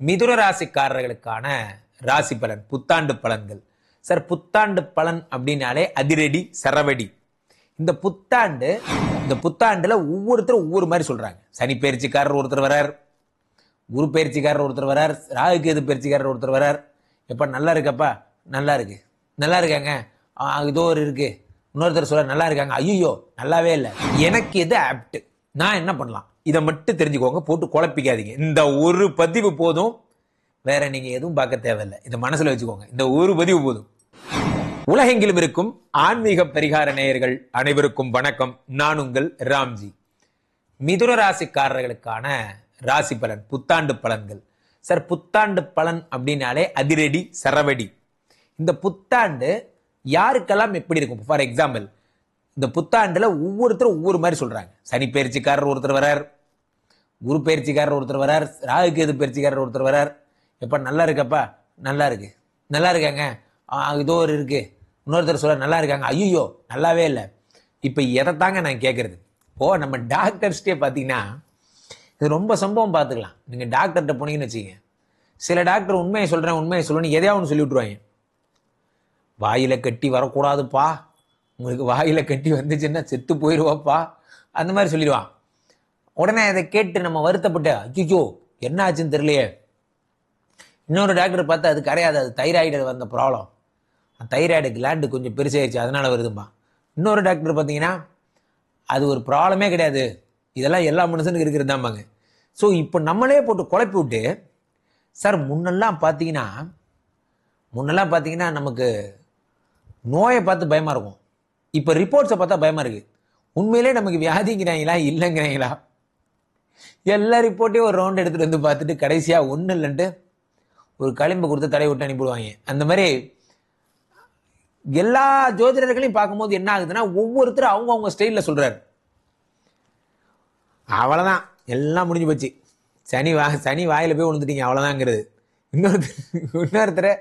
மிதுன ராசிக்காரர்களுக்கான ராசி பலன், புத்தாண்டு பலன்கள். சார், புத்தாண்டு பலன் அப்படின்னாலே அதிரடி சரவடி. இந்த புத்தாண்டுல ஒவ்வொருத்தரும் ஒவ்வொரு மாதிரி சொல்றாங்க. சனி பயிற்சிக்காரர் ஒருத்தர் வரார், குரு பயிற்சிக்காரர் ஒருத்தர் வரார், ராகு கேது பயிற்சிக்காரர் ஒருத்தர் வரார். எப்ப நல்லா இருக்கப்பா, நல்லா இருக்கு, நல்லா இருக்காங்க, இதோ ஒரு இருக்கு. இன்னொருத்தர் சொல்ற நல்லா இருக்காங்க, ஐயோ நல்லாவே இல்லை, எனக்கு எது ஆப்ட், நான் என்ன பண்ணலாம், இதை மட்டும் தெரிஞ்சுக்கோங்க, போட்டு குழப்பிக்காதீங்க. இந்த ஒரு பதிவு போதும், வேற நீங்க எதுவும் பார்க்க தேவையில்லை. இதை மனசுல வச்சுக்கோங்க, இந்த ஒரு பதிவு போதும். உலகெங்கிலும் இருக்கும் ஆன்மீக பரிகார நேயர்கள் அனைவருக்கும் வணக்கம். நான் உங்கள் ராம்ஜி. மிதுன ராசிக்காரர்களுக்கான ராசி பலன், புத்தாண்டு பலன்கள். சார், புத்தாண்டு பலன் அப்படின்னாலே அதிரடி சரவடி. இந்த புத்தாண்டு யாருக்கெல்லாம் எப்படி இருக்கும்? ஃபார் எக்ஸாம்பிள், இந்த புத்தாண்டுல ஒவ்வொருத்தரும் ஒவ்வொரு மாதிரி சொல்றாங்க. சனி பயிற்சிக்காரர் ஒருத்தர் வரார், குரு பயிற்சிக்காரர் ஒருத்தர் வரார், ராகு கேது பயிற்சிக்காரர் ஒருத்தர் வரார். எப்ப நல்லா இருக்கப்பா, நல்லா இருக்கு, நல்லா இருக்காங்க, இதோ ஒரு இருக்கு. இன்னொருத்தர் சொல்ற நல்லா இருக்காங்க, ஐயோ நல்லாவே இல்லை. இப்ப எதைத்தாங்க நான் கேட்கறது? நம்ம டாக்டர்ஸ்டே பார்த்தீங்கன்னா இது ரொம்ப சம்பவம் பார்த்துக்கலாம். நீங்க டாக்டர்கிட்ட போனீங்கன்னு வச்சுக்கீங்க, சில டாக்டர் உண்மையை சொல்றேன்னு எதையாவது ஒன்று சொல்லி விட்டுருவாங்க. வாயில கட்டி வரக்கூடாதுப்பா, உங்களுக்கு வாயில கட்டி வந்துச்சுன்னா செத்து போயிடுவாப்பா, அந்த மாதிரி சொல்லிடுவான். உடனே அதை கேட்டு நம்ம வருத்தப்பட்டு ஐயோ என்ன ஆச்சுன்னு தெரியலையே. இன்னொரு டாக்டர் பார்த்தா அது கிடையாது, அது தைராய்டு வந்த ப்ராப்ளம், தைராய்டு கிளாண்டு கொஞ்சம் பெருசாகிடுச்சு அதனால வருதும்பா. இன்னொரு டாக்டர் பார்த்தீங்கன்னா அது ஒரு ப்ராப்ளமே கிடையாது, இதெல்லாம் எல்லா மனுஷனுக்கு இருக்கிறது தான்பாங்க. ஸோ இப்போ நம்மளே போட்டு குழப்பி விட்டு, சார் முன்னெல்லாம் பார்த்தீங்கன்னா நமக்கு நோயை பார்த்து பயமாக இருக்கும், இப்போ ரிப்போர்ட்ஸை பார்த்தா பயமாக இருக்குது. உண்மையிலே நமக்கு வியாதிங்கிறாங்களா இல்லைங்கிறாங்களா? எல்லா ரிப்போர்ட்டையும் ஒரு ரவுண்ட் எடுத்துகிட்டு வந்து பார்த்துட்டு கடைசியாக ஒன்றும் இல்லைன்ட்டு ஒரு களிம்பு கொடுத்து தடை விட்டு அனுப்பிடுவாங்க. அந்த மாதிரி எல்லா ஜோதிடர்களையும் பார்க்கும்போது என்ன ஆகுதுன்னா, ஒவ்வொருத்தரும் அவங்க ஸ்டைலில் சொல்றாரு. அவ்வளோதான், எல்லாம் முடிஞ்சு போச்சு, சனி வாயில போய் விழுந்துட்டீங்க அவ்வளோதாங்கிறது. இன்னொருத்தர்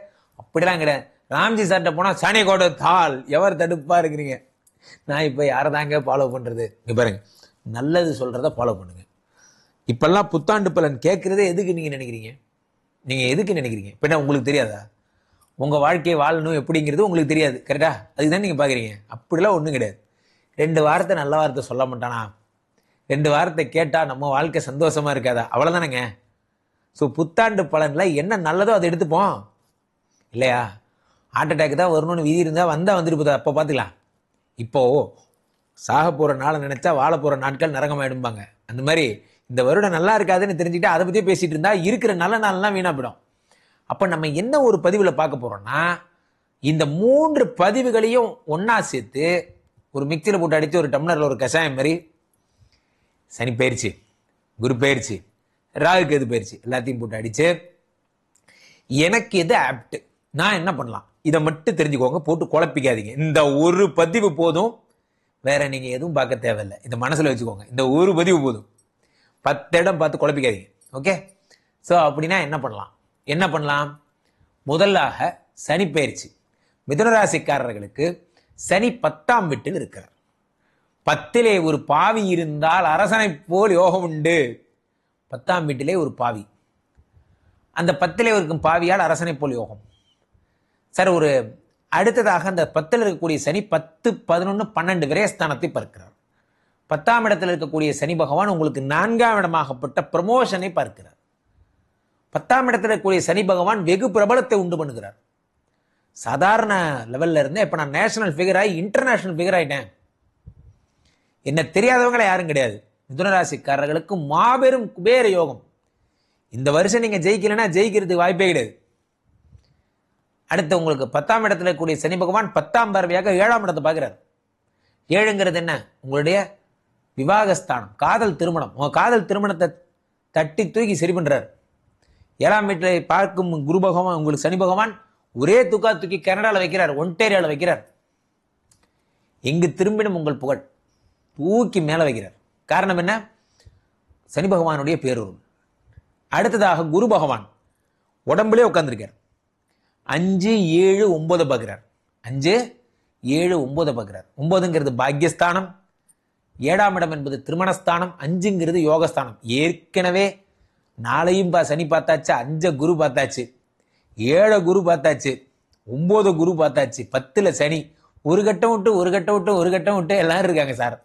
அப்படிலாம் கிடையாது, ராம்ஜி சார்ட்ட போனால் சனி கோட தாள் எவர் தடுப்பா இருக்கிறீங்க. நான் இப்போ யாரை தாங்க ஃபாலோ பண்ணுறது? இங்கே பாருங்க, நல்லது சொல்கிறத ஃபாலோ பண்ணுங்க. இப்பெல்லாம் புத்தாண்டு பலன் கேட்குறதே எதுக்கு நீங்கள் நினைக்கிறீங்க? இப்போ உங்களுக்கு தெரியாதா? உங்கள் வாழ்க்கையை வாழணும் எப்படிங்கிறது உங்களுக்கு தெரியாது, கரெக்டா? அதுதான் நீங்கள் பார்க்குறீங்க. அப்படிலாம் ஒன்றும் கிடையாது. 2 வாரத்தை நல்ல வார்த்தை சொல்ல மாட்டானா, 2 வாரத்தை கேட்டால் நம்ம வாழ்க்கை சந்தோஷமா இருக்காதா? அவ்வளோதானேங்க. ஸோ புத்தாண்டு பலன்ல என்ன நல்லதோ அதை எடுத்துப்போம் இல்லையா? ஹார்ட் அட்டாக் தான் வரணும்னு விதி இருந்தால் வந்துட்டு போதா, அப்போ பார்த்துக்கலாம். இப்போ சாக போகிற நாளை நினைச்சா வாழ போகிற நாட்கள் நரகமாயிடும்பாங்க. அந்த மாதிரி இந்த வருடம் நல்லா இருக்காதுன்னு தெரிஞ்சுக்கிட்டு அதை பற்றி பேசிட்டு இருந்தா இருக்கிற நல்ல நாள்லாம் வீணா போயிடும். அப்போ நம்ம என்ன ஒரு பதிவில் பார்க்க போறோம்னா, இந்த 3 பதிவுகளையும் ஒன்னா சேர்த்து ஒரு மிக்சியில் போட்டு அடித்து ஒரு டம்ளரில் ஒரு கஷாயம் மாதிரி, சனி பயிற்சி, குரு பயிற்சி, ராகு கேது பயிற்சி எல்லாத்தையும் போட்டு அடிச்சு, எனக்கு எது ஆப்ட், நான் என்ன பண்ணலாம், இதை மட்டும் தெரிஞ்சுக்கோங்க, போட்டு குழப்பிக்காதீங்க. இந்த ஒரு பதிவு போதும், வேற நீங்க எதுவும் பார்க்க தேவையில்லை. இதை மனசுல வச்சுக்கோங்க, இந்த ஒரு பதிவு போதும். 10 இடம் பார்த்து குழப்பிக்காதீங்க. ஓகே? ஸோ அப்படின்னா என்ன பண்ணலாம்? முதலாக சனி பயிற்சி. மிதுன ராசிக்காரர்களுக்கு சனி 10ஆம் வீட்டில் இருக்கிறார். 10லே ஒரு பாவி இருந்தால் அரசனை போல் யோகம் உண்டு. 10ஆம் வீட்டிலே ஒரு பாவி, அந்த 10லே இருக்கும் பாவியால் அரசனை போல் யோகம். சார், ஒரு அடுத்ததாக அந்த 10ல் இருக்கக்கூடிய சனி 10, 11, 12 விரயஸ்தானத்தை பார்க்கிறார். 10ஆம் இடத்தில் இருக்கக்கூடிய சனி பகவான் உங்களுக்கு 4ஆம் இடமாகப்பட்ட ப்ரமோஷனை பார்க்கிறார். 10ஆம் இடத்துல இருக்கக்கூடிய சனி பகவான் வெகு பிரபலத்தை உண்டு பண்ணுகிறார். சாதாரண லெவல்ல இருந்தே இப்ப நான் நேஷனல் ஃபிகர் ஆகி இன்டர்நேஷனல் ஃபிகர் ஆயிட்டேன். என்ன தெரியாதவங்கள யாரும் கிடையாது. மிதுன ராசிக்காரர்களுக்கு மாபெரும் குபேர யோகம். இந்த வருஷம் நீங்க ஜெயிக்கலன்னா ஜெயிக்கிறதுக்கு வாய்ப்பே கிடையாது. அடுத்து உங்களுக்கு 10ஆம் இடத்துல இருக்கக்கூடிய சனி பகவான் 10ஆம் பார்வையாக 7ஆம் இடத்தை பார்க்கிறார். 7ங்கிறது என்ன? உங்களுடைய விவாகஸ்தானம், காதல் திருமணம். உங்க காதல் திருமணத்தை தட்டி தூக்கி சரி பண்றார். 7ஆம் வீட்டில் பார்க்கும் குரு பகவான், உங்களுக்கு சனி பகவான் ஒரே தூக்கி கனடாவில் வைக்கிறார், ஒன்டேரியாவில் வைக்கிறார். எங்கு திரும்பினும் உங்கள் புகழ் தூக்கி மேலே வைக்கிறார். காரணம் என்ன? சனி பகவானுடைய பேரொருள். அடுத்ததாக குரு பகவான் உடம்புலே உட்கார்ந்துருக்கார். 5, 7, 9 பார்க்கிறார். 5, 7, 9 பார்க்கிறார். 9ங்கிறது பாக்யஸ்தானம், 7ஆம் இடம் என்பது திருமணஸ்தானம், 5ங்கிறது யோகஸ்தானம். ஏற்கனவே 4ஐயும் சனி பார்த்தாச்சு, 5 குரு பார்த்தாச்சு, 7 குரு பார்த்தாச்சு, 9 குரு பார்த்தாச்சு, 10ல் சனி, ஒரு கட்டம் விட்டு ஒரு கட்டம் விட்டு ஒரு கட்டம் விட்டு எல்லாரும் இருக்காங்க சார்.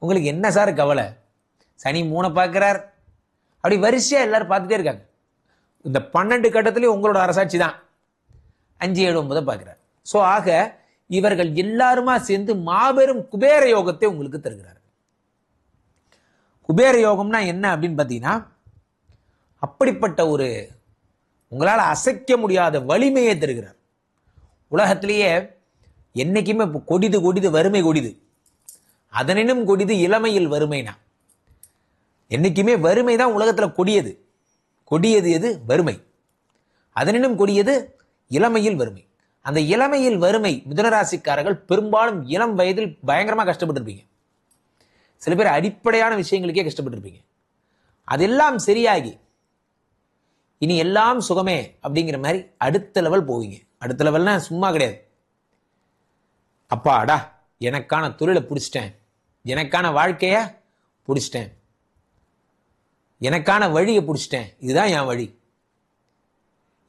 உங்களுக்கு என்ன சார் கவலை? சனி 3 பார்க்கிறார், அப்படி வரிசையா எல்லாரும் பார்த்துட்டே இருக்காங்க. இந்த 12 கட்டத்திலேயும் உங்களோட அரசாட்சி தான் 5, 7, 9 பார்க்கிறார். ஸோ ஆக இவர்கள் எல்லாருமா சேர்ந்து மாபெரும் குபேர யோகத்தை உங்களுக்கு தருகிறார். குபேர யோகம்னா என்ன அப்படின்னு பார்த்தீங்கன்னா, அப்படிப்பட்ட ஒரு உங்களால் அசைக்க முடியாத வலிமையை தருகிறார். உலகத்திலேயே என்னைக்குமே கொடிது கொடிது வறுமை கொடிது, அதனினும் கொடிது இளமையில் வறுமைனா. என்னைக்குமே வறுமை தான் உலகத்தில் கொடியது. கொடியது எது? வறுமை. அதனினும் கொடியது இளமையில் வறுமை. அந்த இளமையில் வறுமை மிதுனராசிக்காரர்கள் பெரும்பாலும் இளம் வயதில் பயங்கரமாக கஷ்டப்பட்டிருப்பீங்க. சில பேர் அடிப்படையான விஷயங்களுக்கே கஷ்டப்பட்டிருப்பீங்க. அதெல்லாம் சரியாகி இனி எல்லாம் சுகமே அப்படிங்கிற மாதிரி அடுத்த லெவல் போவீங்க. அடுத்த லெவல்னா சும்மா கிடையாது. அப்பாடா, எனக்கான தொழிலை பிடிச்சிட்டேன், எனக்கான வாழ்க்கைய பிடிச்சிட்டேன், எனக்கான வழியை பிடிச்சிட்டேன், இதுதான் என் வழி.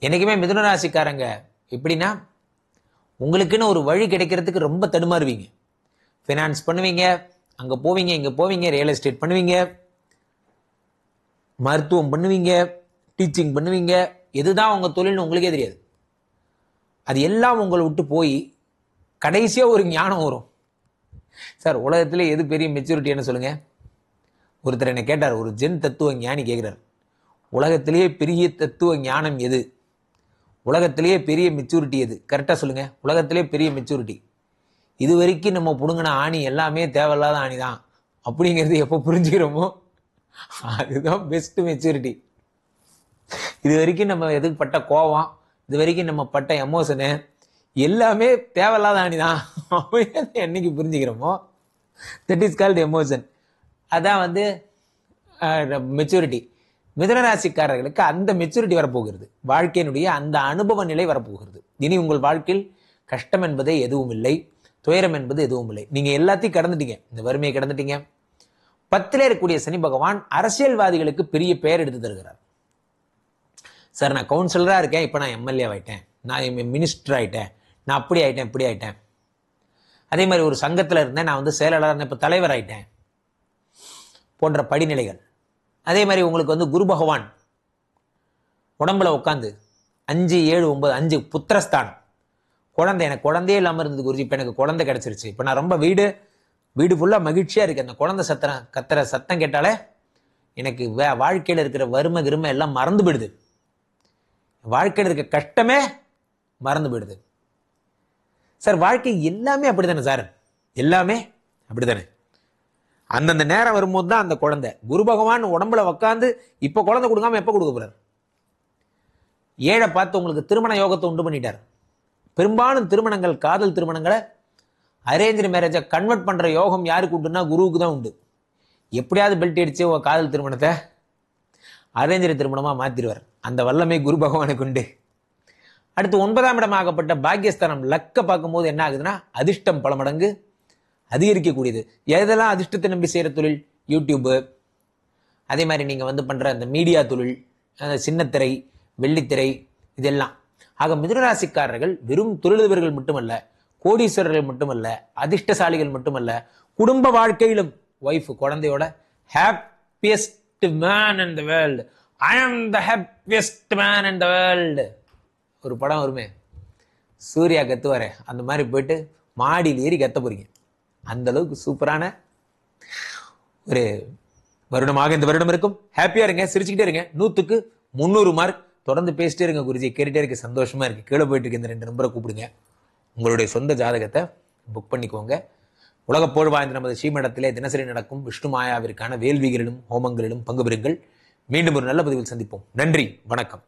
என்னைக்குமே மிதுனராசிக்காரங்க எப்படின்னா, உங்களுக்குன்னு ஒரு வழி கிடைக்கிறதுக்கு ரொம்ப தடுமாறுவீங்க. ஃபினான்ஸ் பண்ணுவீங்க, அங்கே போவீங்க, இங்கே போவீங்க, ரியல் எஸ்டேட் பண்ணுவீங்க, மருத்துவம் பண்ணுவீங்க, டீச்சிங் பண்ணுவீங்க. எதுதான் உங்கள் தொழில்னு உங்களுக்கே தெரியாது. அது எல்லாம் உங்களை விட்டு போய் கடைசியாக ஒரு ஞானம் வரும். சார், உலகத்திலே எது பெரிய மெச்சூரிட்டி என்ன சொல்லுங்கள்? ஒருத்தர் என்னை கேட்டார், ஒரு ஜென் தத்துவ ஞானி கேட்குறார், உலகத்திலேயே பெரிய தத்துவ ஞானம் எது, உலகத்திலேயே பெரிய மெச்சூரிட்டி எது, கரெக்டாக சொல்லுங்கள். உலகத்திலே பெரிய மெச்சூரிட்டி இது வரைக்கும் நம்ம பிடுங்கின ஆணி எல்லாமே தேவையில்லாத ஆணி தான் அப்படிங்கிறது எப்போ புரிஞ்சுக்கிறோமோ அதுதான் பெஸ்ட் மெச்சூரிட்டி. இது வரைக்கும் நம்ம எதுக்கு பட்ட கோவம், இது வரைக்கும் நம்ம பட்ட எமோஷனு எல்லாமே தேவையில்லாத ஆணி தான் அப்படின்னு என்னைக்கு புரிஞ்சுக்கிறோமோ தட் இஸ் கால்டு எமோஷன். அதான் மெச்சூரிட்டி. மிதுனராசிக்காரர்களுக்கு அந்த மெச்சூரிட்டி வரப்போகிறது. வாழ்க்கையினுடைய அந்த அனுபவ நிலை வரப்போகிறது. இனி உங்கள் வாழ்க்கையில் கஷ்டம் என்பதே எதுவும் இல்லை, துயரம் என்பது எதுவும் இல்லை. நீங்கள் எல்லாத்தையும் கடந்துட்டீங்க, இந்த வறுமையை கடந்துட்டீங்க. 10ல் இருக்கக்கூடிய சனி பகவான் அரசியல்வாதிகளுக்கு பெரிய பெயர் எடுத்து தருகிறார். சார், நான் கவுன்சிலராக இருக்கேன், இப்போ நான் எம்எல்ஏ ஆகிட்டேன், நான் மினிஸ்டர் ஆகிட்டேன், நான் அப்படி ஆகிட்டேன், இப்படி ஆகிட்டேன். அதே மாதிரி ஒரு சங்கத்தில் இருந்தேன், நான் செயலாளராக இருந்தேன், இப்போ தலைவர் ஆகிட்டேன் போன்ற படிநிலைகள். அதே மாதிரி உங்களுக்கு குரு பகவான் உடம்புல உட்காந்து 5, 7, 9 5 புத்திரஸ்தானம். குழந்தை, எனக்கு குழந்தையே இல்லாமல் இருந்தது குருஜி, இப்போ எனக்கு குழந்தை கிடச்சிருச்சு, இப்போ நான் ரொம்ப வீடு ஃபுல்லாக மகிழ்ச்சியாக இருக்குது. அந்த குழந்தை கத்துற சத்தம் கேட்டாலே எனக்கு வாழ்க்கையில் இருக்கிற வறுமை கிருமை எல்லாம் மறந்து போயிடுது, வாழ்க்கையில் இருக்க கஷ்டமே மறந்து போயிடுது. சார், வாழ்க்கை எல்லாமே அப்படித்தானே சார்? எல்லாமே அப்படித்தானே? அந்தந்த நேரம் வரும்போது தான் அந்த குழந்தை, குரு பகவான் உடம்புல உட்காந்து இப்போ குழந்தை கொடுக்காம எப்போ கொடுக்க போறார்? ஏழை பார்த்து உங்களுக்கு திருமண யோகத்தை உண்டு பண்ணிட்டார். பெரும்பாலும் திருமணங்கள், காதல் திருமணங்களை அரேஞ்ச் மேரேஜை கன்வெர்ட் பண்ற யோகம் யாருக்கு உண்டுன்னா குருவுக்கு தான் உண்டு. எப்படியாவது பெல்ட் அடிச்சு உங்க காதல் திருமணத்தை அரேஞ்சர் திருமணமா மாத்திடுவார். அந்த வல்லமை குரு பகவானுக்கு உண்டு. அடுத்து 9ஆம் இடமாகப்பட்ட பாக்கியஸ்தானம் லக்க பார்க்கும்போது என்ன ஆகுதுன்னா, அதிர்ஷ்டம் பல மடங்கு அதிகரிக்கக்கூடியது. எதெல்லாம் அதிர்ஷ்டத்தை நம்பி செய்கிற தொழில்? யூடியூப்பு, அதே மாதிரி நீங்கள் பண்ணுற அந்த மீடியா தொழில், சின்னத்திரை, வெள்ளித்திரை, இதெல்லாம். ஆக மிதுனராசிக்காரர்கள் வெறும் தொழிலதிபர்கள் மட்டுமல்ல, கோடீஸ்வரர்கள் மட்டுமல்ல, அதிர்ஷ்டசாலிகள் மட்டுமல்ல, குடும்ப வாழ்க்கையிலும் ஒய்ஃப் குழந்தையோட happiest man in the world, I am the happiest man in the world. ஒரு படம் வருமே, சூர்யா கத்துவாரே, அந்த மாதிரி போயிட்டு மாடியில் ஏறி கத்த போறீங்க. அந்த அளவுக்கு சூப்பரான ஒரு வருடமாக இந்த வருடம் இருக்கும். ஹாப்பியா இருங்க, சிரிச்சுக்கிட்டே இருங்க. 100க்கு 300 மார்க். தொடர்ந்து பேசிட்டே இருங்க குருஜி, கேட்டுட்டே இருக்க சந்தோஷமா இருக்கு. கீழே போயிட்டு இருக்க இந்த 2 நம்பரை கூப்பிடுங்க, உங்களுடைய சொந்த ஜாதகத்தை புக் பண்ணிக்கோங்க. உலகப்போழ் வாய்ந்த நமது ஸ்ரீமடத்திலே தினசரி நடக்கும் விஷ்ணு மாயாவிற்கான வேள்விகளிலும் ஹோமங்களிலும் பங்கு பெறுங்கள். மீண்டும் ஒரு நல்ல பதிவில் சந்திப்போம். நன்றி, வணக்கம்.